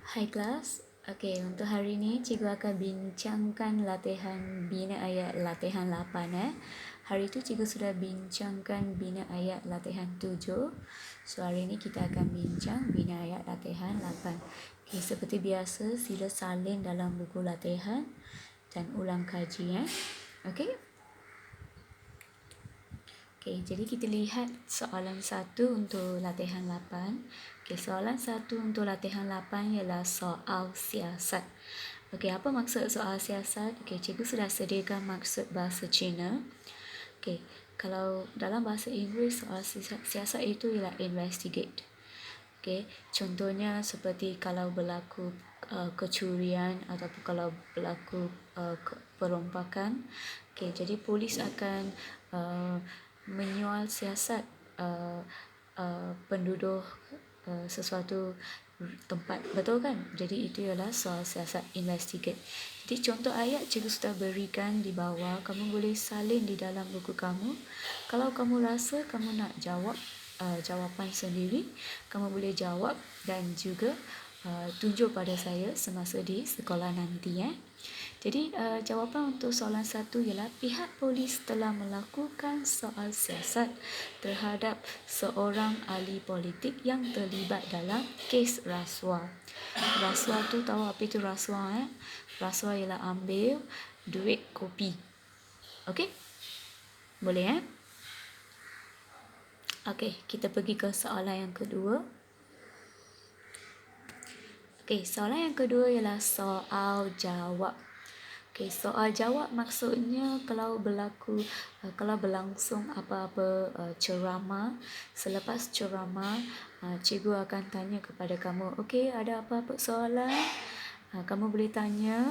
Hai kelas. Okey, untuk hari ini cikgu akan bincangkan latihan bina ayat latihan 8 . Hari itu cikgu sudah bincangkan bina ayat latihan 7. So hari ini kita akan bincang bina ayat latihan 8. Okey, seperti biasa sila salin dalam buku latihan dan ulang kaji Okey. Okey, jadi kita lihat soalan 1 untuk latihan 8. Okey, soalan 1 untuk latihan 8 ialah soal siasat. Okey, apa maksud soal siasat? Okey, cikgu sudah sediakan maksud bahasa Cina. Okey, kalau dalam bahasa Inggeris soal siasat itu ialah investigate. Okey, contohnya seperti kalau berlaku kecurian ataupun kalau berlaku perompakan. Okey, jadi polis akan menyual siasat penduduk sesuatu tempat, betul kan? Jadi itu ialah soal siasat investigate. Jadi contoh ayat cikgu sudah berikan di bawah, kamu boleh salin di dalam buku kamu. Kalau kamu rasa kamu nak jawab jawapan sendiri, kamu boleh jawab dan juga tunjuk pada saya semasa di sekolah nanti Jadi jawapan untuk soalan 1 ialah pihak polis telah melakukan soal siasat terhadap seorang ahli politik yang terlibat dalam kes rasuah. Rasuah tu tahu apa itu rasuah Rasuah ialah ambil duit kopi. Okey? Boleh Okey, kita pergi ke soalan yang kedua. Okey, soalan yang kedua ialah soal jawab. Okey, soal jawab maksudnya kalau berlangsung apa-apa ceramah, selepas ceramah cikgu akan tanya kepada kamu, okey, ada apa-apa soalan? Kamu boleh tanya.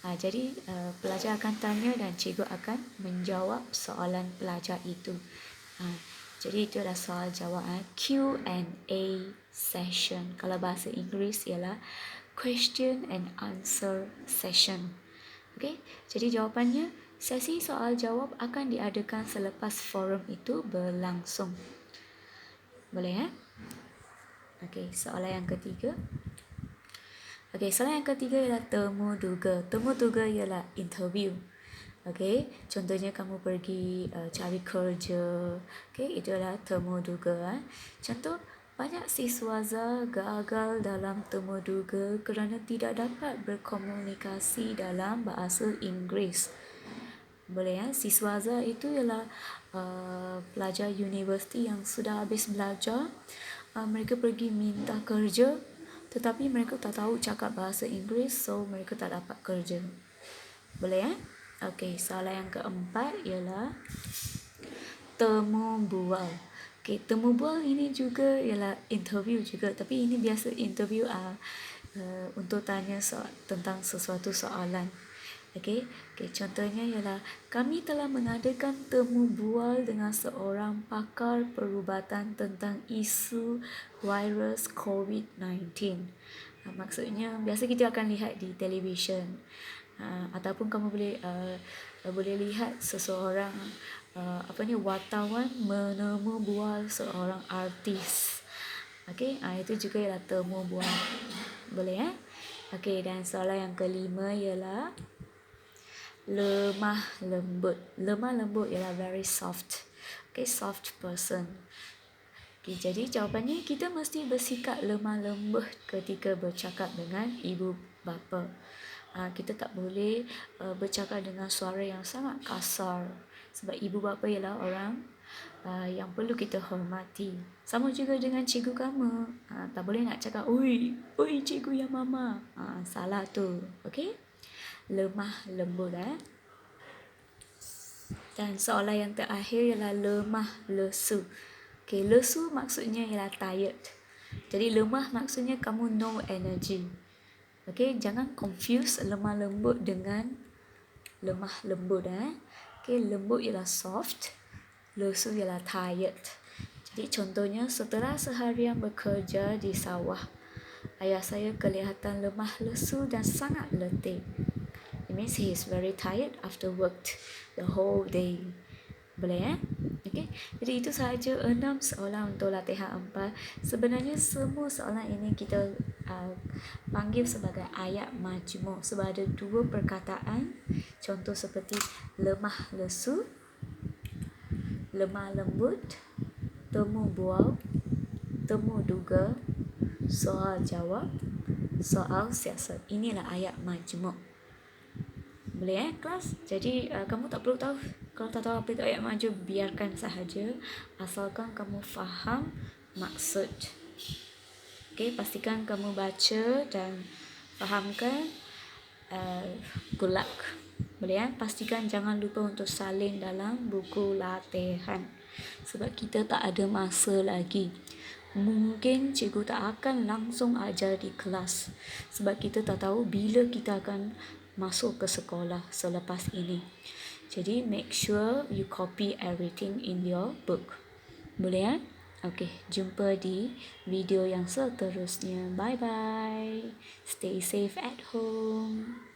Jadi pelajar akan tanya dan cikgu akan menjawab soalan pelajar itu. Jadi itu adalah soal jawab Q&A session. Kalau bahasa Inggeris ialah question and answer session. Okey, jadi jawapannya sesi soal jawab akan diadakan selepas forum itu berlangsung. Boleh Okey, soalan yang ketiga. Okey, soalan yang ketiga ialah temu duga. Temu duga ialah interview. Okey, contohnya kamu pergi cari kerja. Okey, itu adalah temu duga. Contoh, banyak siswaza gagal dalam temu duga kerana tidak dapat berkomunikasi dalam bahasa Inggeris. Boleh siswaza itu ialah pelajar universiti yang sudah habis belajar. Mereka pergi minta kerja tetapi mereka tak tahu cakap bahasa Inggeris, so mereka tak dapat kerja. Boleh Okey, soalan yang keempat ialah temu bual. Okey, temu bual ini juga ialah interview juga, tapi ini biasa interview untuk tanya tentang sesuatu soalan. Okey, contohnya ialah kami telah mengadakan temu bual dengan seorang pakar perubatan tentang isu virus COVID-19. Maksudnya biasa kita akan lihat di televisyen. Ataupun kamu boleh lihat seseorang wartawan menemu bual seorang artis. Okey, itu juga ialah temu bual. Boleh Okey, dan soalan yang kelima ialah lemah lembut. Lemah lembut ialah very soft. Okey, soft person. Okay, jadi jawapannya kita mesti bersikap lemah lembut ketika bercakap dengan ibu bapa. Kita tak boleh bercakap dengan suara yang sangat kasar sebab ibu bapa ialah orang yang perlu kita hormati. Sama juga dengan cikgu kamu. Tak boleh nak cakap, oi cikgu ya mama. Salah tu. Okey? Lemah lembut Dan soalan yang terakhir ialah lemah lesu. Okey, lesu maksudnya ialah tired. Jadi lemah maksudnya kamu no energy. Okey, jangan confuse lemah lembut dengan lemah lembut Okey, lembut ialah soft, lesu ialah tired. Jadi contohnya setelah seharian bekerja di sawah, ayah saya kelihatan lemah lesu dan sangat letih. It means he is very tired after worked the whole day. Boleh Okey. Jadi itu sahaja 6 soalan untuk latihan 4. Sebenarnya semua soalan ini kita panggil sebagai ayat majmuk sebab ada dua perkataan. Contoh seperti lemah lesu, lemah lembut, temu bual, temu duga, soal jawab, soal siasat. Inilah ayat majmuk. Boleh kelas? Jadi kamu tak perlu tahu. Kalau tak tahu apa itu ayat majmuk, biarkan sahaja. Asalkan kamu faham maksud. Okey, pastikan kamu baca dan fahamkan. Good luck. Boleh pastikan jangan lupa untuk salin dalam buku latihan. Sebab kita tak ada masa lagi. Mungkin cikgu tak akan langsung ajar di kelas. Sebab kita tak tahu bila kita akan masuk ke sekolah selepas ini. Jadi make sure you copy everything in your book. Boleh Okey, jumpa di video yang seterusnya. Bye bye. Stay safe at home.